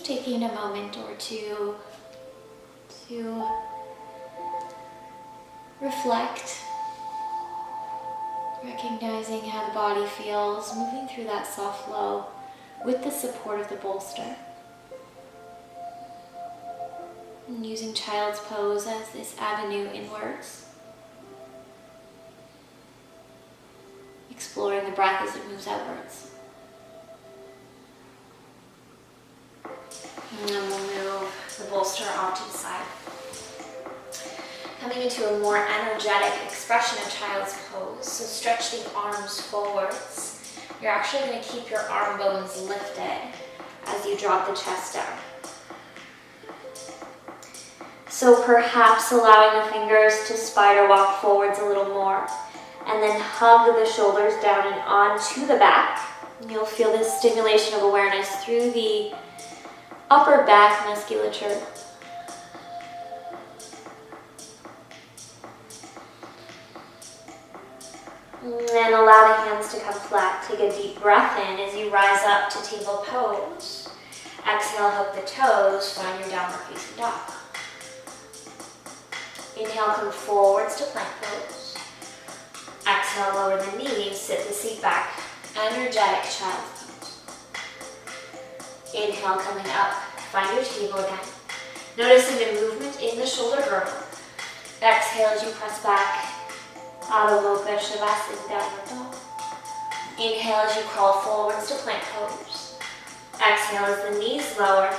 taking a moment or two to reflect, recognizing how the body feels, moving through that soft flow with the support of the bolster. And using child's pose as this avenue inwards. Exploring the breath as it moves outwards. And then we'll move the bolster off to the side. Coming into a more energetic expression of child's pose. So stretch the arms forwards. You're actually going to keep your arm bones lifted as you drop the chest down. So perhaps allowing the fingers to spider walk forwards a little more. And then hug the shoulders down and onto the back. You'll feel this stimulation of awareness through the upper back musculature. And then allow the hands to come flat. Take a deep breath in as you rise up to table pose. Exhale, hook the toes, find your downward facing dog. Inhale, come forwards to plank pose. Exhale, lower the knees, sit the seat back. Energetic child's pose. Inhale, coming up, find your table again. Noticing the movement in the shoulder girdle. Exhale as you press back. Adho Mukha Shavasana, downward dog. Inhale as you crawl forwards to plank pose. Exhale as the knees lower.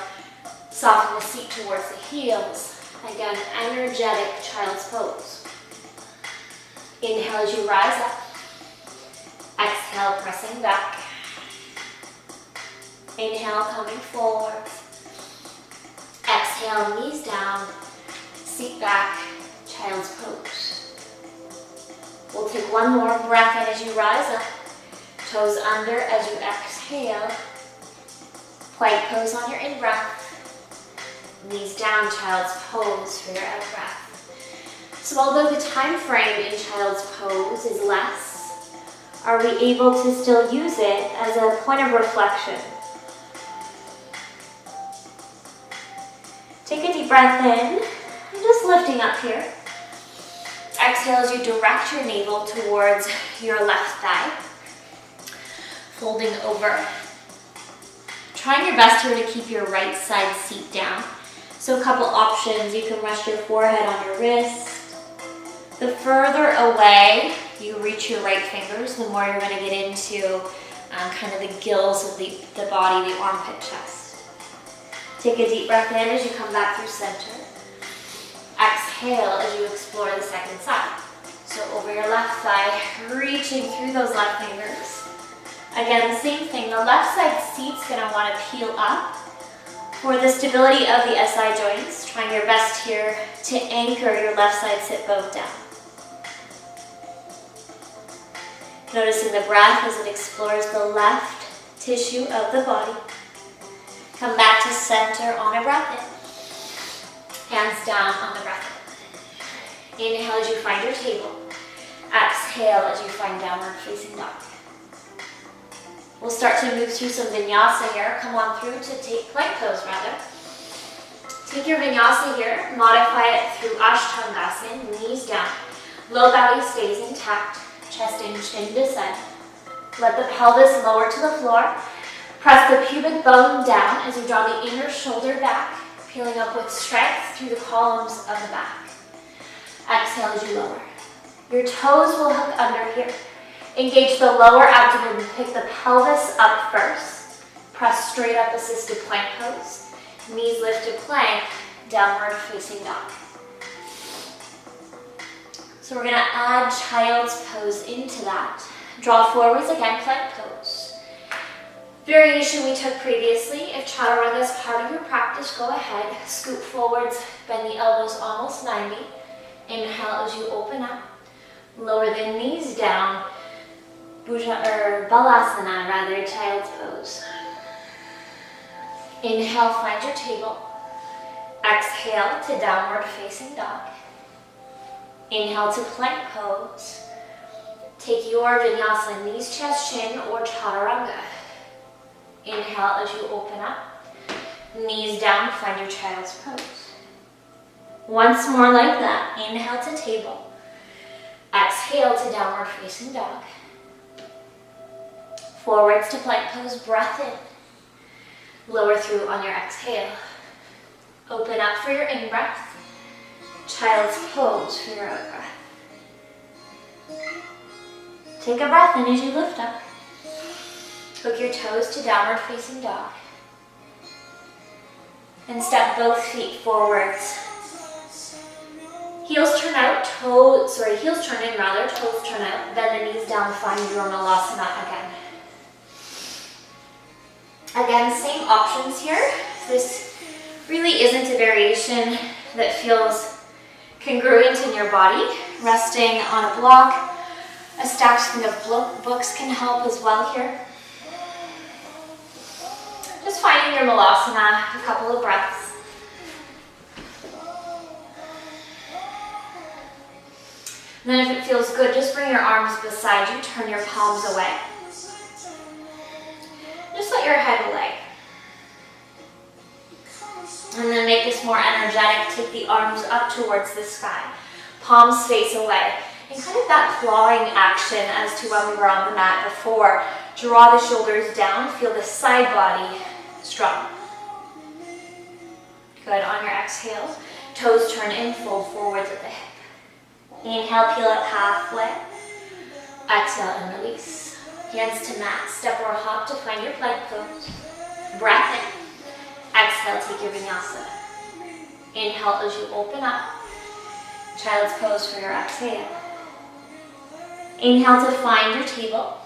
Soften the seat towards the heels. Again, energetic child's pose. Inhale as you rise up. Exhale, pressing back. Inhale, coming forward. Exhale, knees down. Seat back, child's pose. We'll take one more breath in as you rise up. Toes under as you exhale. Plank pose on your in-breath. Knees down, child's pose for your out-breath. So although the time frame in child's pose is less, are we able to still use it as a point of reflection? Take a deep breath in, and just lifting up here. Exhale as you direct your navel towards your left thigh. Folding over. Trying your best here to keep your right side seat down. So a couple options, you can rest your forehead on your wrist. The further away you reach your right fingers, the more you're going to get into kind of the gills of the body, the armpit chest. Take a deep breath in as you come back through center. Exhale as you explore the second side. So over your left thigh, reaching through those left fingers. Again, the same thing, the left side seat's going to want to peel up. For the stability of the SI joints, trying your best here to anchor your left side sit bone down. Noticing the breath as it explores the left tissue of the body. Come back to center on a breath in. Hands down on the breath in. Inhale as you find your table. Exhale as you find downward facing dog. We'll start to move through some vinyasa here. Come on through to take plank pose rather. Take your vinyasa here, modify it through Ashtangasana, knees down. Low belly stays intact, chest in, chin descend. Let the pelvis lower to the floor. Press the pubic bone down as you draw the inner shoulder back, peeling up with strength through the columns of the back. Exhale as you lower. Your toes will hook under here. Engage the lower abdomen, pick the pelvis up first. Press straight up, assisted plank pose. Knees lift to plank, downward facing dog. So we're gonna add child's pose into that. Draw forwards again, plank pose. Variation we took previously. If chaturanga is part of your practice, go ahead. Scoop forwards, bend the elbows almost 90. Inhale as you open up. Lower the knees down. Balasana, rather, child's pose. Inhale, find your table. Exhale to downward facing dog. Inhale to plank pose. Take your vinyasa, knees, chest, chin, or chaturanga. Inhale as you open up. Knees down, find your child's pose. Once more like that. Inhale to table. Exhale to downward facing dog. Forwards to plank pose, breath in. Lower through on your exhale. Open up for your in-breath. Child's pose for your out-breath. Take a breath in as you lift up. Hook your toes to downward facing dog. And step both feet forwards. Heels turn out, heels turn in rather, toes turn out. Bend the knees down, find your Malasana again. Again, same options here. This really isn't a variation that feels congruent in your body. Resting on a block, a stacked thing of books can help as well here. Just finding your Malasana, a couple of breaths. And then if it feels good, just bring your arms beside you, turn your palms away. Just let your head lay. And then make this more energetic. Take the arms up towards the sky. Palms face away. And kind of that clawing action as to when we were on the mat before. Draw the shoulders down. Feel the side body strong. Good. On your exhale, toes turn in, fold forwards at the hip. Inhale, peel up halfway. Exhale and release. Hands to mat, step or hop to find your plank pose. Breath in. Exhale, take your vinyasa. Inhale as you open up. Child's pose for your exhale. Inhale to find your table.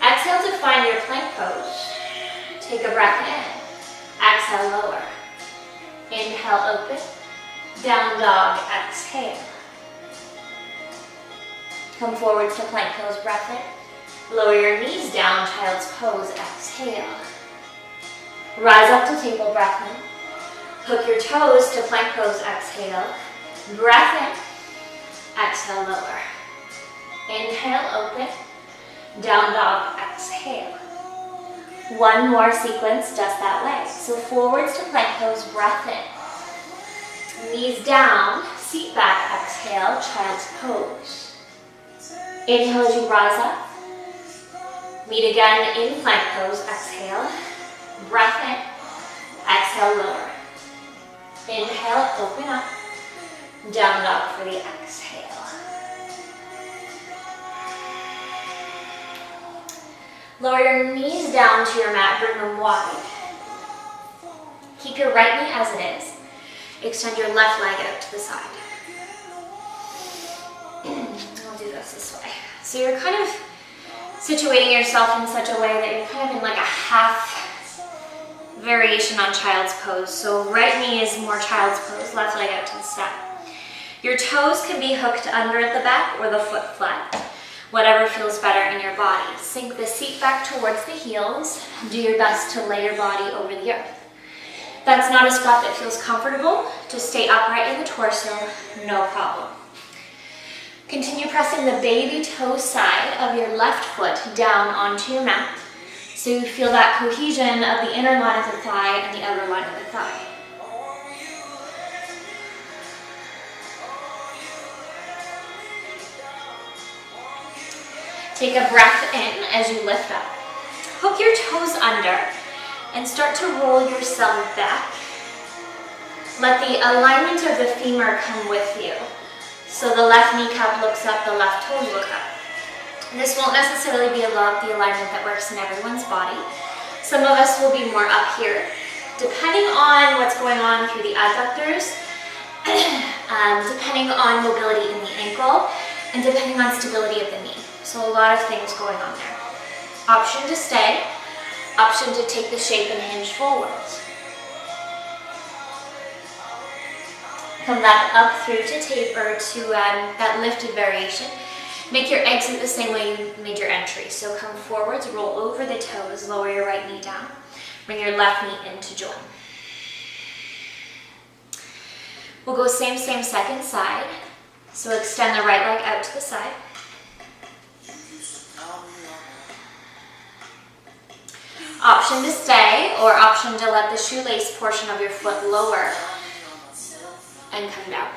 Exhale to find your plank pose. Take a breath in. Exhale, lower. Inhale, open. Down dog, exhale. Come forwards to plank pose, breath in. Lower your knees down, child's pose, exhale. Rise up to table, breath in. Hook your toes to plank pose, exhale. Breath in. Exhale, lower. Inhale, open. Down dog, exhale. One more sequence just that way. So forwards to plank pose, breath in. Knees down, seat back, exhale, child's pose. Inhale as you rise up. Meet again in plank pose, exhale. Breath in. Exhale, lower. Inhale, open up. Down dog for the exhale. Lower your knees down to your mat, bring them wide. Keep your right knee as it is. Extend your left leg out to the side. I'll do this way. So you're kind of situating yourself in such a way that you're kind of in like a half variation on child's pose. So right knee is more child's pose, left leg out to the side. Your toes can be hooked under at the back or the foot flat. Whatever feels better in your body. Sink the seat back towards the heels. Do your best to lay your body over the earth. If that's not a spot that feels comfortable, just stay upright in the torso, no problem. Continue pressing the baby toe side of your left foot down onto your mat so you feel that cohesion of the inner line of the thigh and the outer line of the thigh. Take a breath in as you lift up. Hook your toes under and start to roll yourself back. Let the alignment of the femur come with you. So the left kneecap looks up, the left toes look up. This won't necessarily be the alignment that works in everyone's body. Some of us will be more up here. Depending on what's going on through the adductors, depending on mobility in the ankle, and depending on stability of the knee. So a lot of things going on there. Option to stay, option to take the shape and hinge forwards. Come back up through to taper to that lifted variation. Make your exit the same way you made your entry. So come forwards, roll over the toes, lower your right knee down. Bring your left knee in to join. We'll go same second side. So extend the right leg out to the side. Option to stay or option to let the shoelace portion of your foot lower and come down.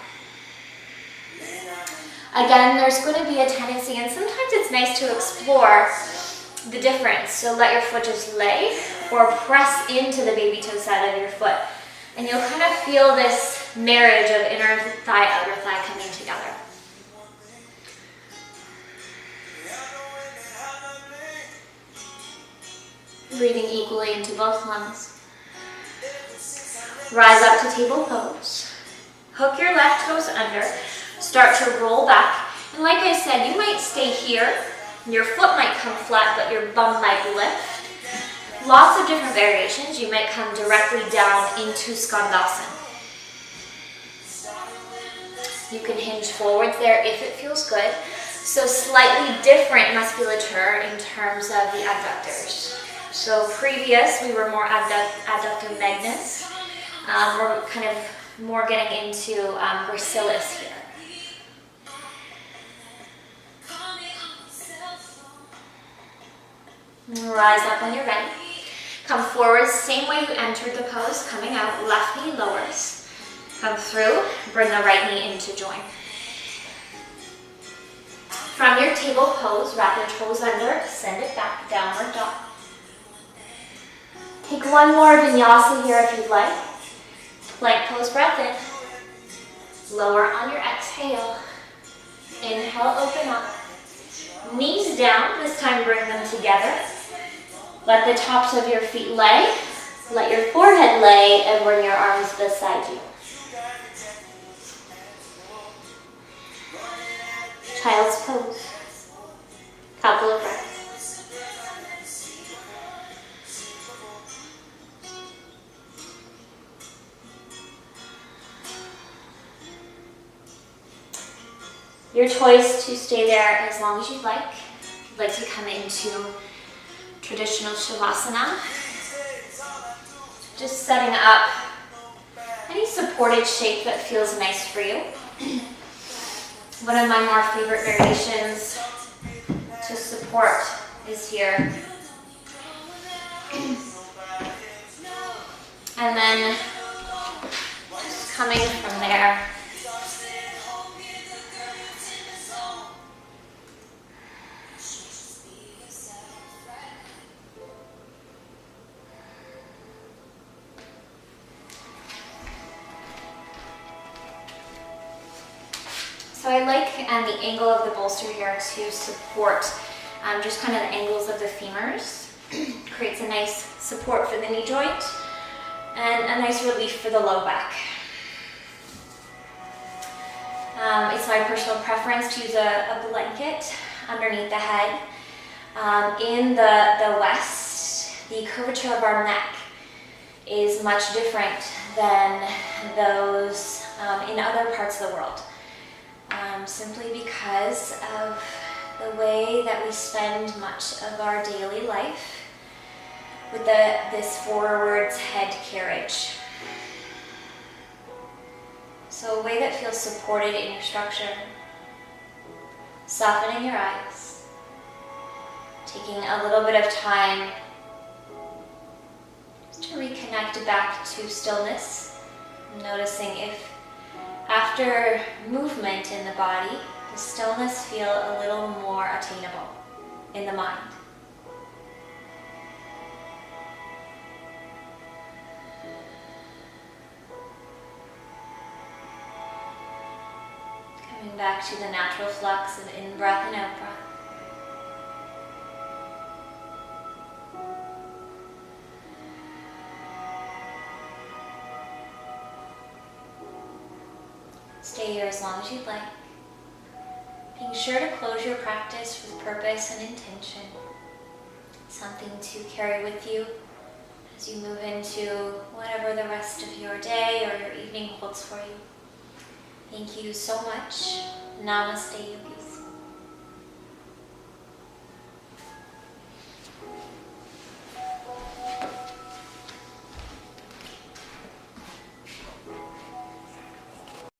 Again, there's going to be a tendency, and sometimes it's nice to explore the difference. So let your foot just lay or press into the baby toe side of your foot. And you'll kind of feel this marriage of inner thigh, outer thigh coming together. Breathing equally into both lungs. Rise up to table pose. Hook your left toes under. Start to roll back. And like I said, you might stay here. Your foot might come flat, but your bum might lift. Lots of different variations. You might come directly down into Skandasana. You can hinge forwards there if it feels good. So slightly different musculature in terms of the adductors. So previous, we were more adductor magnus. We're kind of more getting into gracilis here. Rise up when you're ready. Come forward, same way you entered the pose, coming out, left knee lowers. Come through, bring the right knee into join. From your table pose, wrap your toes under, send it back, downward dog. Take one more vinyasa here if you'd like. Plank pose, breath in. Lower on your exhale. Inhale, open up. Knees down, this time bring them together. Let the tops of your feet lay. Let your forehead lay and bring your arms beside you. Child's pose. Couple of breaths. Your choice to stay there as long as you'd like. You'd like to come into traditional Shavasana. Just setting up any supported shape that feels nice for you. One of my more favorite variations to support is here. And then just coming from there. So I like the angle of the bolster here to support just kind of the angles of the femurs. Creates a nice support for the knee joint and a nice relief for the low back. It's my personal preference to use a blanket underneath the head. In the West, the curvature of our neck is much different than those in other parts of the world. Simply because of the way that we spend much of our daily life with this forwards head carriage. So a way that feels supported in your structure. Softening your eyes. Taking a little bit of time just to reconnect back to stillness. Noticing if after movement in the body, does stillness feel a little more attainable in the mind? Coming back to the natural flux of in-breath and out-breath. Stay here as long as you'd like. Being sure to close your practice with purpose and intention. Something to carry with you as you move into whatever the rest of your day or your evening holds for you. Thank you so much. Namaste, yogis.